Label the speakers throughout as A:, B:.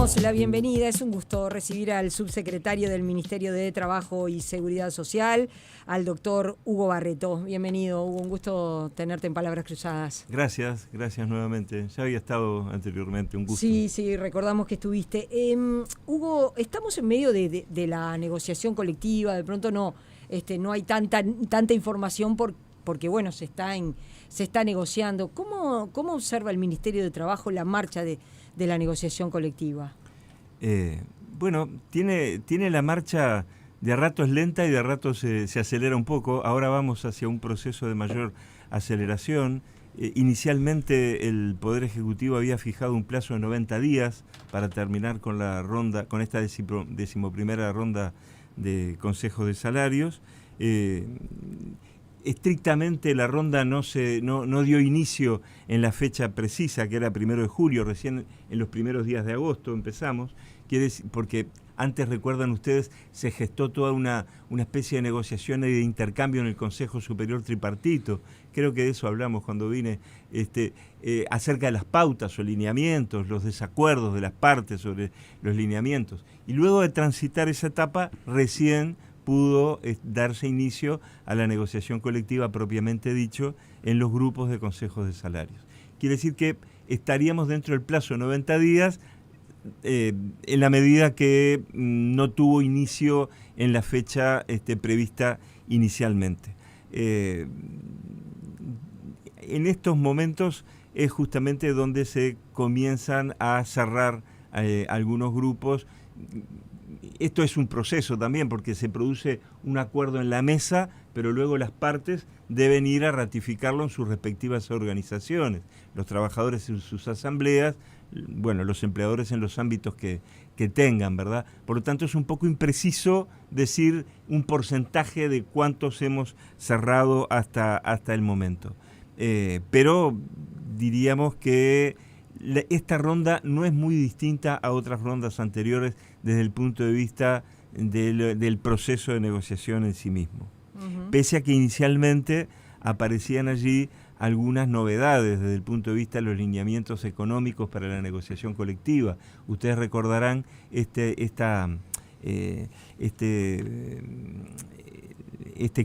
A: damos la bienvenida. Es un gusto recibir al subsecretario del Ministerio de Trabajo y Seguridad Social, al doctor Hugo Barreto. Bienvenido, Hugo. Un gusto tenerte en Palabras Cruzadas.
B: Gracias nuevamente. Ya había estado anteriormente, un gusto.
A: Sí, recordamos que estuviste. Hugo, estamos en medio de la negociación colectiva. De pronto no hay tanta información porque bueno, se está negociando. ¿Cómo observa el Ministerio de Trabajo la marcha de la negociación colectiva?
B: Bueno, tiene la marcha de ratos lenta y de ratos se acelera un poco. Ahora vamos hacia un proceso de mayor aceleración. Inicialmente el Poder Ejecutivo había fijado un plazo de 90 días para terminar con esta decimoprimera ronda de consejos de salarios. Estrictamente la ronda no dio inicio en la fecha precisa, que era 1 de julio, recién en los primeros días de agosto empezamos, porque antes, recuerdan ustedes, se gestó toda una especie de negociación y de intercambio en el Consejo Superior Tripartito. Creo que de eso hablamos cuando vine, acerca de las pautas o lineamientos, los desacuerdos de las partes sobre los lineamientos. Y luego de transitar esa etapa, recién pudo darse inicio a la negociación colectiva propiamente dicho en los grupos de consejos de salarios. Quiere decir que estaríamos dentro del plazo de 90 días en la medida que no tuvo inicio en la fecha prevista inicialmente. En estos momentos es justamente donde se comienzan a cerrar algunos grupos. Esto es un proceso también porque se produce un acuerdo en la mesa, pero luego las partes deben ir a ratificarlo en sus respectivas organizaciones, los trabajadores en sus asambleas, bueno, los empleadores en los ámbitos que tengan, ¿verdad? Por lo tanto es un poco impreciso decir un porcentaje de cuántos hemos cerrado hasta el momento. Pero diríamos que esta ronda no es muy distinta a otras rondas anteriores desde el punto de vista del proceso de negociación en sí mismo. Uh-huh. Pese a que inicialmente aparecían allí algunas novedades desde el punto de vista de los lineamientos económicos para la negociación colectiva. Ustedes recordarán este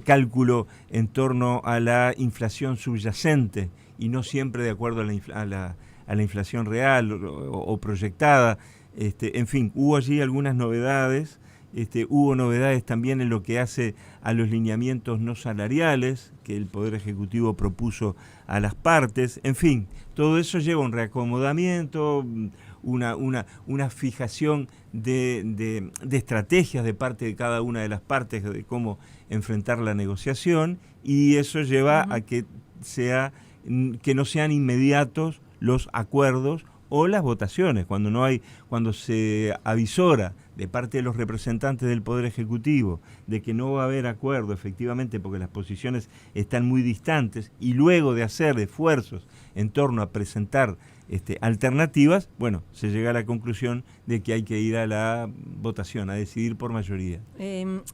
B: cálculo en torno a la inflación subyacente y no siempre de acuerdo a la inflación real o proyectada. En fin, hubo allí algunas novedades. Hubo novedades también en lo que hace a los lineamientos no salariales que el Poder Ejecutivo propuso a las partes. En fin, todo eso lleva un reacomodamiento, una fijación de estrategias de parte de cada una de las partes de cómo enfrentar la negociación, y eso lleva a que no sean inmediatos los acuerdos o las votaciones, cuando se avisora de parte de los representantes del Poder Ejecutivo de que no va a haber acuerdo efectivamente porque las posiciones están muy distantes, y luego de hacer esfuerzos en torno a presentar alternativas, bueno, se llega a la conclusión de que hay que ir a la votación, a decidir por mayoría.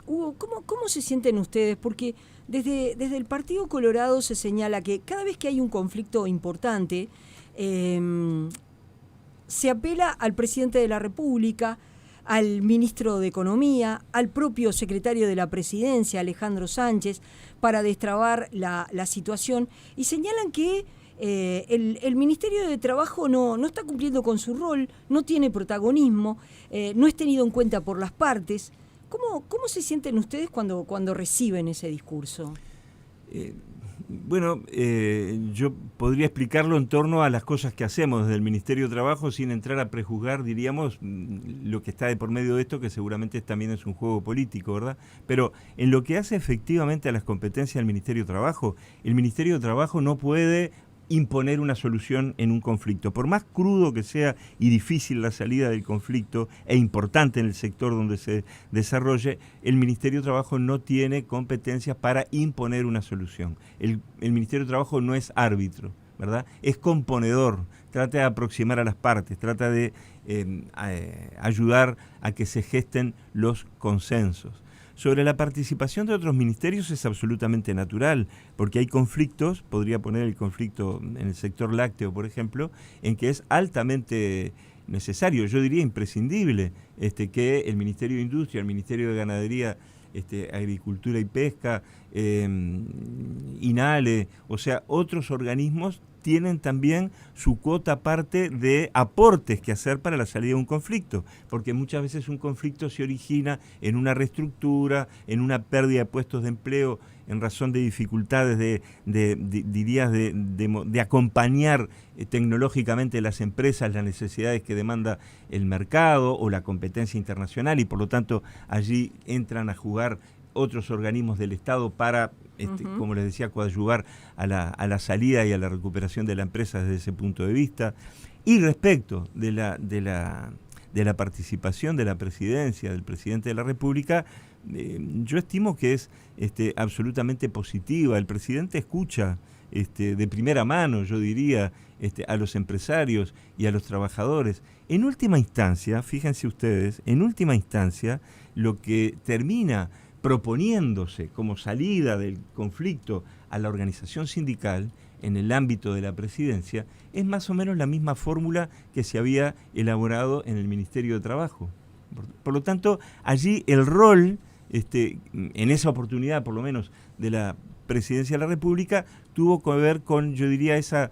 A: Hugo, ¿cómo se sienten ustedes? Porque desde el Partido Colorado se señala que cada vez que hay un conflicto importante, se apela al presidente de la República, al ministro de Economía, al propio secretario de la Presidencia, Alejandro Sánchez, para destrabar la situación, y señalan que el Ministerio de Trabajo no está cumpliendo con su rol, no tiene protagonismo, no es tenido en cuenta por las partes. ¿Cómo se sienten ustedes cuando reciben ese discurso?
B: Bueno, yo podría explicarlo en torno a las cosas que hacemos desde el Ministerio de Trabajo sin entrar a prejuzgar, diríamos, lo que está de por medio de esto, que seguramente también es un juego político, ¿verdad? Pero en lo que hace efectivamente a las competencias del Ministerio de Trabajo, el Ministerio de Trabajo no puede imponer una solución en un conflicto. Por más crudo que sea y difícil la salida del conflicto e importante en el sector donde se desarrolle, el Ministerio de Trabajo no tiene competencias para imponer una solución. El Ministerio de Trabajo no es árbitro, ¿verdad? Es componedor, trata de aproximar a las partes, trata de ayudar a que se gesten los consensos. Sobre la participación de otros ministerios es absolutamente natural, porque hay conflictos, podría poner el conflicto en el sector lácteo, por ejemplo, en que es altamente necesario, yo diría imprescindible, que el Ministerio de Industria, el Ministerio de Ganadería, Agricultura y Pesca, INALE, o sea, otros organismos tienen también su cuota parte de aportes que hacer para la salida de un conflicto, porque muchas veces un conflicto se origina en una reestructura, en una pérdida de puestos de empleo en razón de dificultades de acompañar tecnológicamente las empresas, las necesidades que demanda el mercado o la competencia internacional, y por lo tanto allí entran a jugar otros organismos del Estado para, como les decía, coadyuvar a la salida y a la recuperación de la empresa desde ese punto de vista. Y respecto de la participación de la presidencia, del presidente de la República, yo estimo que es absolutamente positiva. El presidente escucha de primera mano, yo diría, a los empresarios y a los trabajadores. En última instancia, fíjense ustedes, lo que termina proponiéndose como salida del conflicto a la organización sindical en el ámbito de la presidencia es más o menos la misma fórmula que se había elaborado en el Ministerio de Trabajo. Por lo tanto, allí el rol, en esa oportunidad por lo menos de la presidencia de la República, tuvo que ver con, yo diría, esa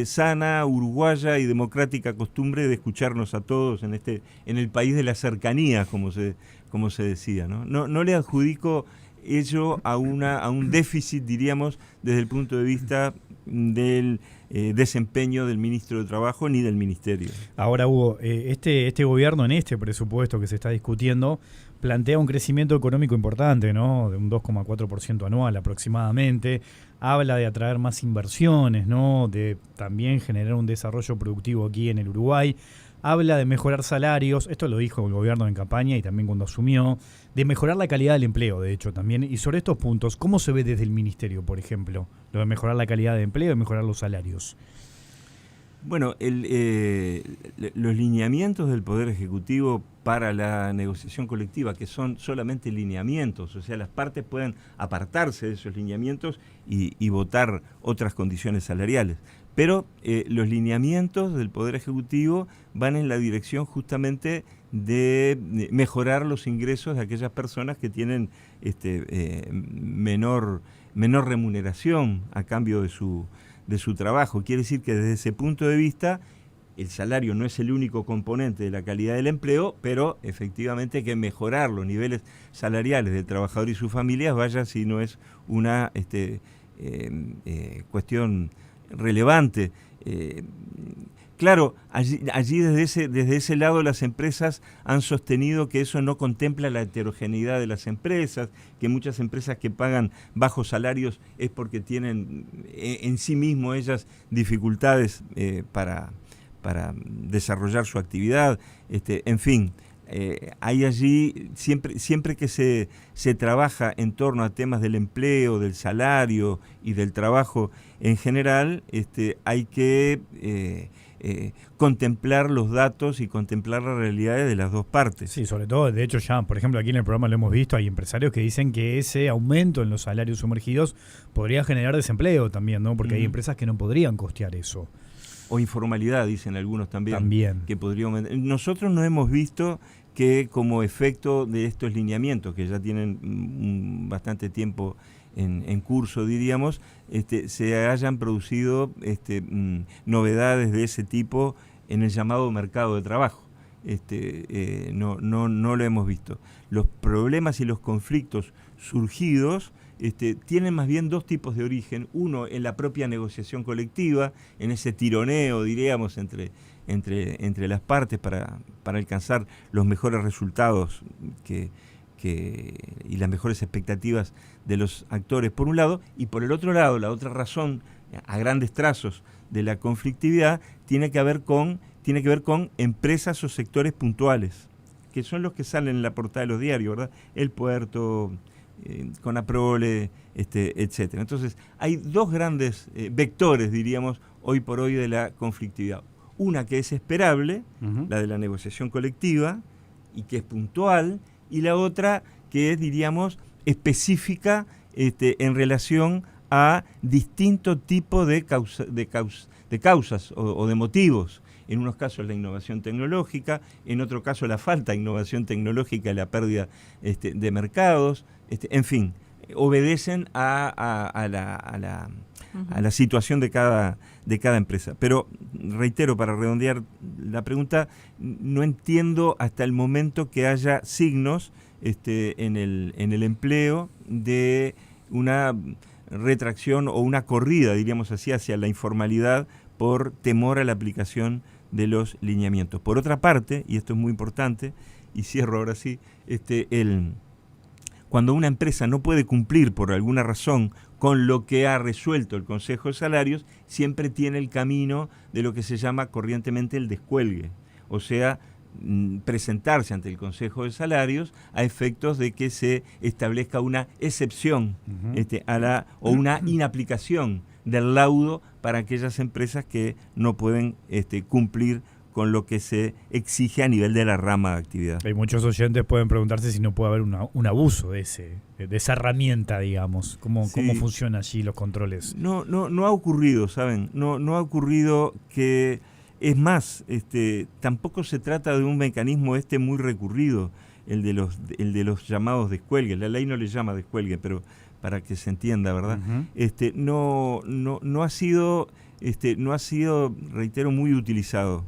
B: sana, uruguaya y democrática costumbre de escucharnos a todos en el país de la cercanía, como se decía, ¿no? No le adjudico ello a un déficit, diríamos, desde el punto de vista del desempeño del ministro de Trabajo ni del ministerio.
C: Ahora, Hugo, este gobierno en este presupuesto que se está discutiendo plantea un crecimiento económico importante, ¿no? De un 2,4% anual aproximadamente. Habla de atraer más inversiones, ¿no? De también generar un desarrollo productivo aquí en el Uruguay. Habla de mejorar salarios, esto lo dijo el gobierno en campaña y también cuando asumió, de mejorar la calidad del empleo, de hecho, también. Y sobre estos puntos, ¿cómo se ve desde el ministerio, por ejemplo, lo de mejorar la calidad de empleo y mejorar los salarios?
B: Bueno, los lineamientos del Poder Ejecutivo para la negociación colectiva, que son solamente lineamientos, o sea, las partes pueden apartarse de esos lineamientos y votar otras condiciones salariales. Pero los lineamientos del Poder Ejecutivo van en la dirección justamente de mejorar los ingresos de aquellas personas que tienen menor remuneración a cambio de su trabajo. Quiere decir que desde ese punto de vista el salario no es el único componente de la calidad del empleo, pero efectivamente hay que mejorar los niveles salariales del trabajador y sus familias, vaya si no es una cuestión relevante. Claro, allí desde ese lado las empresas han sostenido que eso no contempla la heterogeneidad de las empresas, que muchas empresas que pagan bajos salarios es porque tienen en sí mismo ellas dificultades para desarrollar su actividad, en fin. Hay allí, siempre que se trabaja en torno a temas del empleo, del salario y del trabajo en general, hay que contemplar los datos y contemplar las realidades de las dos partes.
C: Sí, sobre todo, de hecho ya, por ejemplo, aquí en el programa lo hemos visto, hay empresarios que dicen que ese aumento en los salarios sumergidos podría generar desempleo también, ¿no? Porque hay empresas que no podrían costear eso.
B: O informalidad, dicen algunos también. Que podría aumentar. Nosotros no hemos visto que como efecto de estos lineamientos, que ya tienen bastante tiempo en curso, diríamos, se hayan producido novedades de ese tipo en el llamado mercado de trabajo. No lo hemos visto. Los problemas y los conflictos surgidos tienen más bien dos tipos de origen. Uno en la propia negociación colectiva, en ese tironeo, diríamos, entre las partes para alcanzar los mejores resultados y las mejores expectativas de los actores, por un lado, y por el otro lado, la otra razón, a grandes trazos, de la conflictividad tiene que ver con empresas o sectores puntuales, que son los que salen en la portada de los diarios, ¿verdad? El puerto, Conaprole, etcétera. Entonces, hay dos grandes vectores, diríamos, hoy por hoy de la conflictividad. Una que es esperable, la de la negociación colectiva, y que es puntual, y la otra que es, diríamos, específica en relación a distinto tipo de causas o de motivos. en unos casos la innovación tecnológica, en otro caso la falta de innovación tecnológica y la pérdida de mercados, en fin, obedecen a la situación de cada empresa. Pero, reitero, para redondear la pregunta, no entiendo hasta el momento que haya signos en el empleo de una retracción o una corrida, diríamos así, hacia la informalidad por temor a la aplicación de los lineamientos. Por otra parte, y esto es muy importante, y cierro ahora sí, cuando una empresa no puede cumplir por alguna razón con lo que ha resuelto el Consejo de Salarios, siempre tiene el camino de lo que se llama corrientemente el descuelgue, o sea, presentarse ante el Consejo de Salarios a efectos de que se establezca una excepción o una inaplicación del laudo para aquellas empresas que no pueden cumplir con lo que se exige a nivel de la rama de actividad.
C: Hay muchos oyentes pueden preguntarse si no puede haber un abuso de esa herramienta, digamos. ¿Cómo funcionan allí los controles?
B: No ha ocurrido, ¿saben? No ha ocurrido que... Es más, tampoco se trata de un mecanismo muy recurrido, el de los llamados descuelgues. La ley no le llama descuelgue, pero para que se entienda, ¿verdad? Uh-huh. No ha sido, reitero, muy utilizado.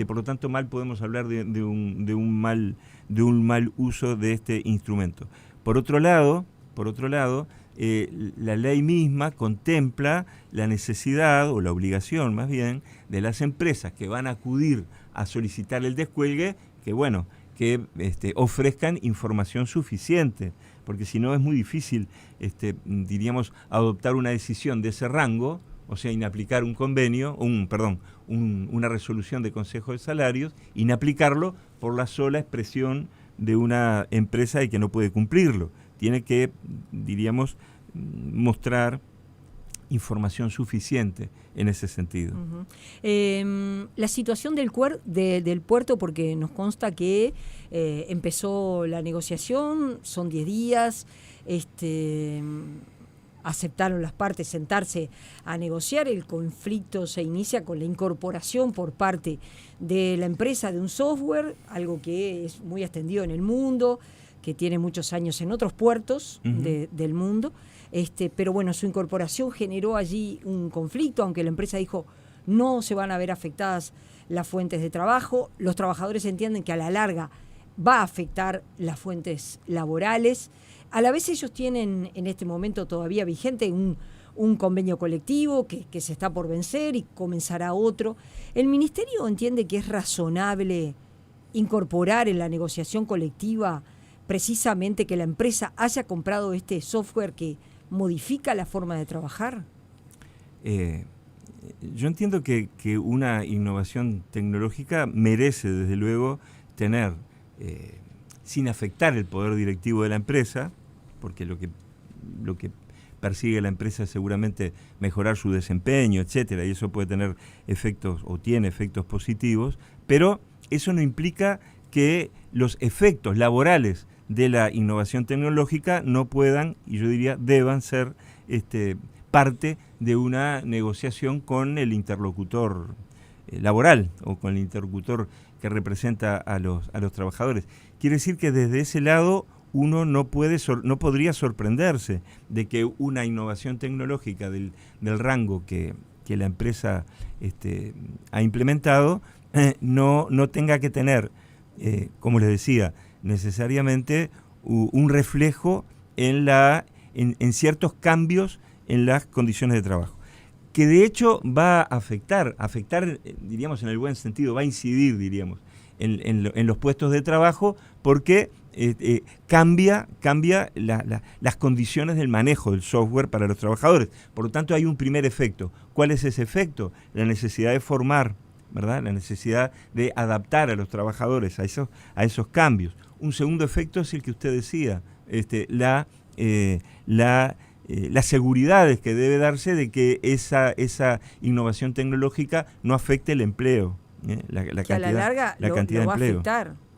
B: Por lo tanto, mal podemos hablar de un mal uso de este instrumento. Por otro lado, la ley misma contempla la necesidad, o la obligación más bien, de las empresas que van a acudir a solicitar el descuelgue, que ofrezcan información suficiente, porque si no es muy difícil, diríamos, adoptar una decisión de ese rango, o sea, inaplicar un convenio, una resolución de Consejo de Salarios, inaplicarlo por la sola expresión de una empresa y que no puede cumplirlo. Tiene que, diríamos, mostrar información suficiente en ese sentido.
A: Uh-huh. La situación del puerto, porque nos consta que empezó la negociación, son 10 días, aceptaron las partes sentarse a negociar, el conflicto se inicia con la incorporación por parte de la empresa de un software, algo que es muy extendido en el mundo, que tiene muchos años en otros puertos uh-huh. del mundo, pero bueno, su incorporación generó allí un conflicto, aunque la empresa dijo no se van a ver afectadas las fuentes de trabajo, los trabajadores entienden que a la larga va a afectar las fuentes laborales. A la vez ellos tienen en este momento todavía vigente un convenio colectivo que se está por vencer y comenzará otro. ¿El Ministerio entiende que es razonable incorporar en la negociación colectiva precisamente que la empresa haya comprado este software que modifica la forma de trabajar?
B: Yo entiendo que una innovación tecnológica merece, desde luego, tener, sin afectar el poder directivo de la empresa, porque lo que persigue la empresa es seguramente mejorar su desempeño, etcétera, y eso puede tener efectos o tiene efectos positivos, pero eso no implica que los efectos laborales de la innovación tecnológica no puedan, y yo diría deban ser parte de una negociación con el interlocutor laboral o con el interlocutor que representa a los trabajadores. Quiere decir que desde ese lado uno no podría sorprenderse de que una innovación tecnológica del rango que la empresa ha implementado no tenga que tener, como les decía, necesariamente un reflejo en ciertos cambios en las condiciones de trabajo, que de hecho va a afectar, diríamos en el buen sentido, va a incidir, diríamos, en los puestos de trabajo, porque cambia las condiciones del manejo del software para los trabajadores. Por lo tanto, hay un primer efecto. ¿Cuál es ese efecto? La necesidad de formar, ¿verdad? La necesidad de adaptar a los trabajadores a esos cambios. Un segundo efecto es el que usted decía, las seguridades que debe darse de que esa innovación tecnológica no afecte el empleo, la cantidad,
A: a la larga
B: la cantidad
A: lo va
B: de empleo.
A: A afectar.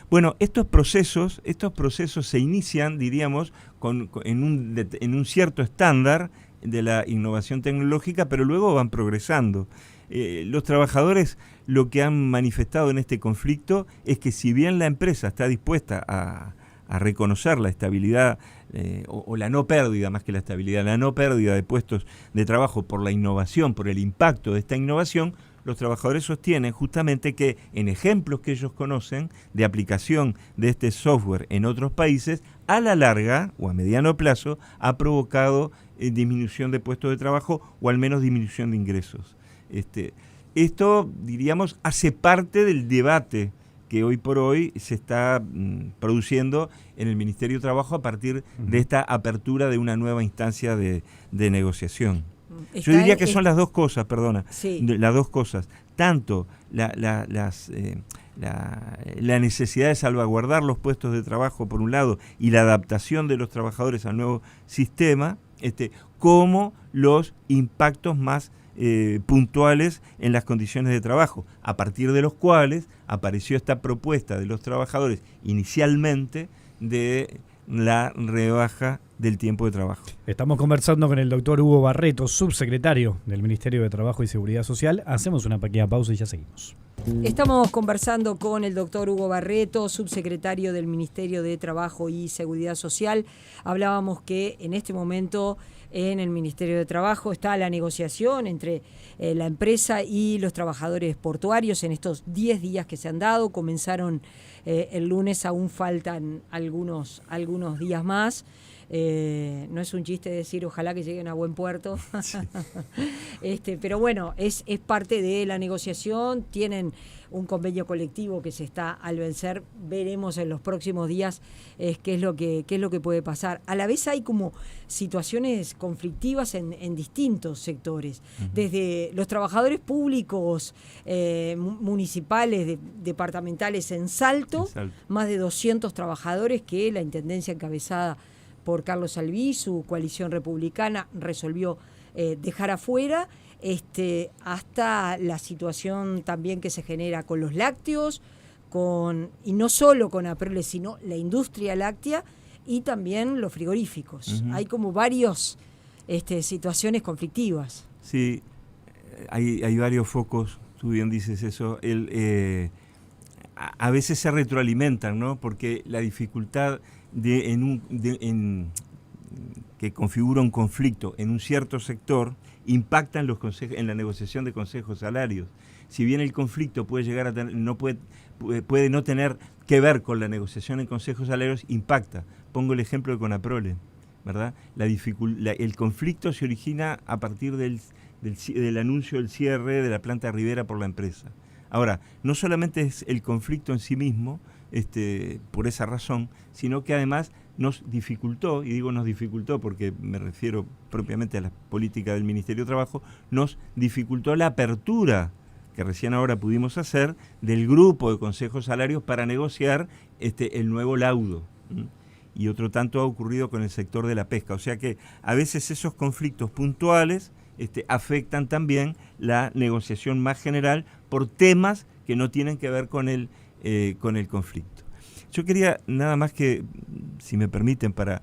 B: Bueno, estos procesos se inician, diríamos, en un cierto estándar de la innovación tecnológica, pero luego van progresando. Los trabajadores lo que han manifestado en este conflicto es que si bien la empresa está dispuesta a reconocer la estabilidad o la no pérdida, más que la estabilidad, la no pérdida de puestos de trabajo por la innovación, por el impacto de esta innovación, los trabajadores sostienen justamente que en ejemplos que ellos conocen de aplicación de este software en otros países, a la larga o a mediano plazo ha provocado disminución de puestos de trabajo o al menos disminución de ingresos. Esto, diríamos, hace parte del debate que hoy por hoy se está produciendo en el Ministerio de Trabajo a partir de esta apertura de una nueva instancia de negociación. Yo diría que son las dos cosas, perdona,
A: sí.
B: Las dos cosas, tanto la necesidad de salvaguardar los puestos de trabajo por un lado y la adaptación de los trabajadores al nuevo sistema, como los impactos más puntuales en las condiciones de trabajo, a partir de los cuales apareció esta propuesta de los trabajadores inicialmente de la rebaja del tiempo de trabajo.
C: Estamos conversando con el doctor Hugo Barreto, subsecretario del Ministerio de Trabajo y Seguridad Social. Hacemos una pequeña pausa y ya seguimos.
A: Estamos conversando con el doctor Hugo Barreto, subsecretario del Ministerio de Trabajo y Seguridad Social. Hablábamos que en este momento en el Ministerio de Trabajo está la negociación entre la empresa y los trabajadores portuarios en estos 10 días que se han dado. Comenzaron el lunes, aún faltan algunos días más. No es un chiste decir ojalá que lleguen a buen puerto. Sí. Pero bueno, es parte de la negociación. Tienen un convenio colectivo que se está al vencer. Veremos en los próximos días qué es lo que puede pasar. A la vez hay como situaciones conflictivas en distintos sectores. Uh-huh. Desde los trabajadores públicos, municipales, departamentales en Salto, más de 200 trabajadores que la Intendencia encabezada por Carlos Alví, su coalición republicana, resolvió dejar afuera, hasta la situación también que se genera con los lácteos, y no solo con Aprole, sino la industria láctea y también los frigoríficos. Uh-huh. Hay como varias situaciones conflictivas.
B: Sí, hay varios focos, tú bien dices eso. A veces se retroalimentan, ¿no? Porque la dificultad que configura un conflicto en un cierto sector impacta en la negociación de consejos salarios. Si bien el conflicto puede llegar a tener, puede no tener que ver con la negociación en consejos salarios, impacta. Pongo el ejemplo de Conaprole, ¿verdad? El conflicto se origina a partir del anuncio del cierre de la planta de Rivera por la empresa. Ahora, no solamente es el conflicto en sí mismo, por esa razón, sino que además nos dificultó, y digo nos dificultó porque me refiero propiamente a la política del Ministerio de Trabajo, nos dificultó la apertura que recién ahora pudimos hacer del grupo de consejos salarios para negociar el nuevo laudo. Y otro tanto ha ocurrido con el sector de la pesca. O sea que a veces esos conflictos puntuales afectan también la negociación más general por temas que no tienen que ver con el conflicto. Yo quería nada más que, si me permiten, para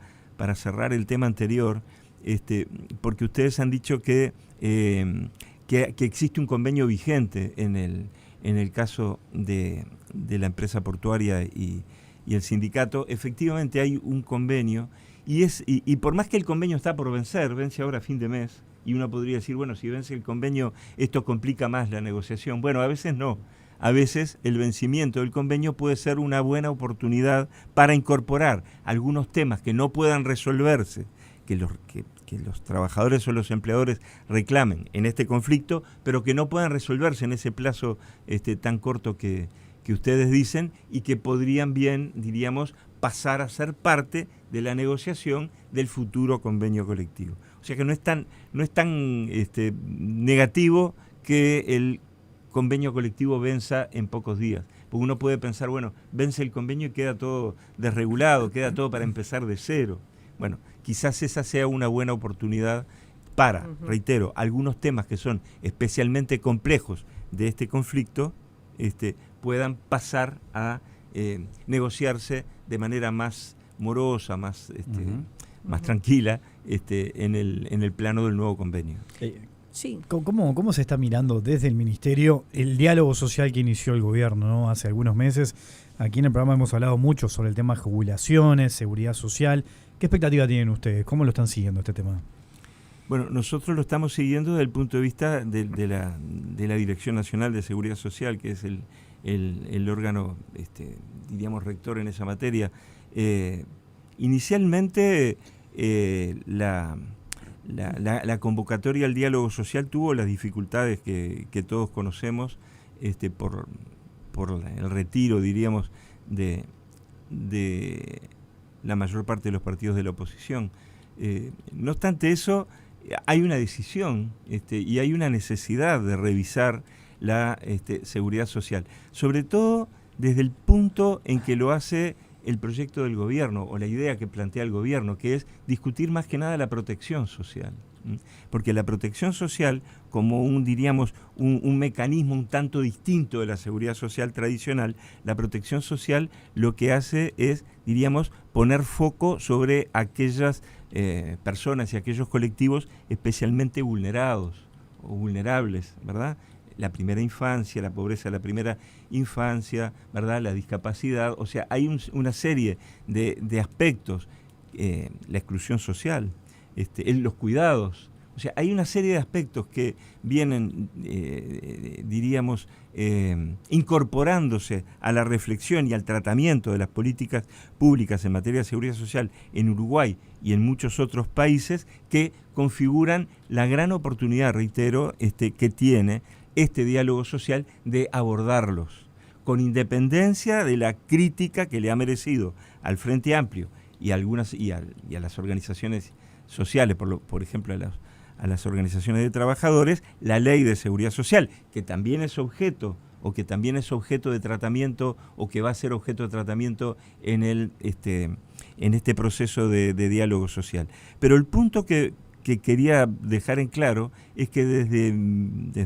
B: cerrar el tema anterior, porque ustedes han dicho que existe un convenio vigente en el caso de la empresa portuaria y el sindicato. Efectivamente hay un convenio y por más que el convenio está por vencer, vence ahora a fin de mes, y uno podría decir, bueno, si vence el convenio esto complica más la negociación. Bueno, a veces no. A veces el vencimiento del convenio puede ser una buena oportunidad para incorporar algunos temas que no puedan resolverse, que los trabajadores o los empleadores reclamen en este conflicto, pero que no puedan resolverse en ese plazo tan corto que ustedes dicen, y que podrían bien, diríamos, pasar a ser parte de la negociación del futuro convenio colectivo. O sea que no es tan negativo que el convenio colectivo venza en pocos días. Porque uno puede pensar, bueno, vence el convenio y queda todo desregulado, queda todo para empezar de cero. Bueno, quizás esa sea una buena oportunidad para, reitero, algunos temas que son especialmente complejos de este conflicto, puedan pasar a negociarse de manera más morosa, más tranquila, en el plano del nuevo convenio.
A: Sí.
C: ¿Cómo se está mirando desde el Ministerio el diálogo social que inició el gobierno, ¿no? Hace algunos meses? Aquí en el programa hemos hablado mucho sobre el tema de jubilaciones, seguridad social. ¿Qué expectativa tienen ustedes? ¿Cómo lo están siguiendo este tema?
B: Bueno, nosotros lo estamos siguiendo desde el punto de vista de la Dirección Nacional de Seguridad Social, que es el órgano, diríamos, rector en esa materia. Inicialmente, la convocatoria al diálogo social tuvo las dificultades que todos conocemos por el retiro, diríamos, de la mayor parte de los partidos de la oposición. No obstante eso, hay una decisión y hay una necesidad de revisar la seguridad social, sobre todo desde el punto en que lo hace el proyecto del gobierno o la idea que plantea el gobierno, que es discutir más que nada la protección social. Porque la protección social, como un mecanismo un tanto distinto de la seguridad social tradicional, la protección social lo que hace es, diríamos, poner foco sobre aquellas personas y aquellos colectivos especialmente vulnerados o vulnerables, ¿verdad? La primera infancia, la pobreza de la primera infancia, ¿verdad? La discapacidad, o sea, hay una serie de aspectos, la exclusión social, los cuidados, o sea, hay una serie de aspectos que vienen, diríamos, incorporándose a la reflexión y al tratamiento de las políticas públicas en materia de seguridad social en Uruguay y en muchos otros países que configuran la gran oportunidad, reitero, que tiene este diálogo social de abordarlos, con independencia de la crítica que le ha merecido al Frente Amplio y a las organizaciones sociales, por ejemplo a las organizaciones de trabajadores, la ley de seguridad social, que también es objeto de tratamiento o que va a ser objeto de tratamiento en este proceso de diálogo social. Pero el punto que quería dejar en claro es que desde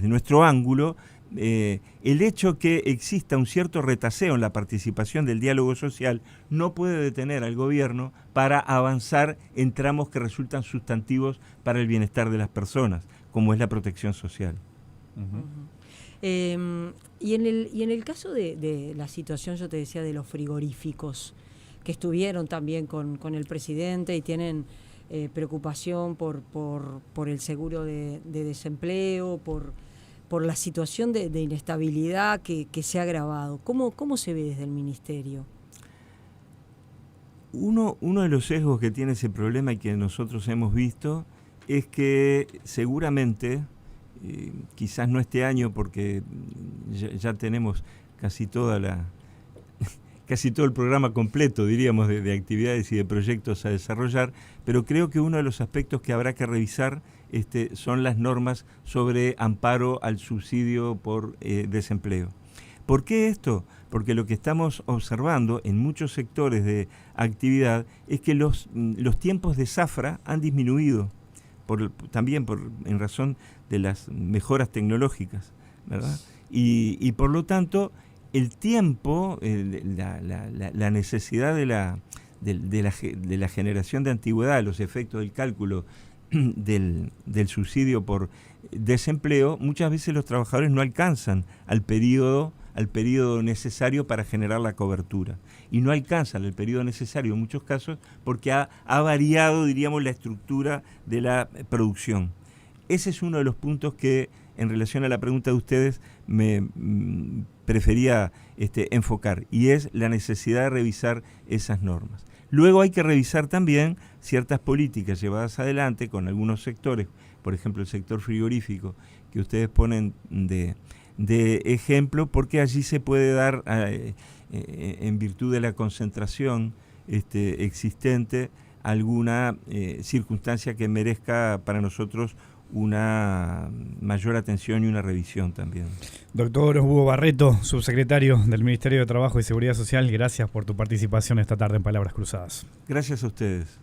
B: nuestro ángulo, el hecho que exista un cierto retaseo en la participación del diálogo social no puede detener al gobierno para avanzar en tramos que resultan sustantivos para el bienestar de las personas, como es la protección social.
A: Y en el caso de la situación, yo te decía, de los frigoríficos, que estuvieron también con el presidente y tienen preocupación por el seguro de desempleo, por la situación de inestabilidad que se ha agravado. ¿Cómo se ve desde el Ministerio?
B: Uno de los sesgos que tiene ese problema y que nosotros hemos visto es que seguramente, quizás no este año porque ya tenemos casi todo el programa completo, diríamos, de actividades y de proyectos a desarrollar, pero creo que uno de los aspectos que habrá que revisar son las normas sobre amparo al subsidio por desempleo. ¿Por qué esto? Porque lo que estamos observando en muchos sectores de actividad es que los tiempos de zafra han disminuido, también en razón de las mejoras tecnológicas, ¿verdad? Y por lo tanto, el tiempo, la necesidad de la generación de antigüedad, los efectos del cálculo del subsidio por desempleo, muchas veces los trabajadores no alcanzan al periodo necesario para generar la cobertura. Y no alcanzan el periodo necesario en muchos casos porque ha variado, diríamos, la estructura de la producción. Ese es uno de los puntos que, en relación a la pregunta de ustedes, me prefería enfocar, y es la necesidad de revisar esas normas. Luego hay que revisar también ciertas políticas llevadas adelante con algunos sectores, por ejemplo el sector frigorífico, que ustedes ponen de ejemplo, porque allí se puede dar, en virtud de la concentración existente, alguna circunstancia que merezca para nosotros una mayor atención y una revisión también.
C: Doctor Hugo Barreto, subsecretario del Ministerio de Trabajo y Seguridad Social, gracias por tu participación esta tarde en Palabras Cruzadas.
B: Gracias a ustedes.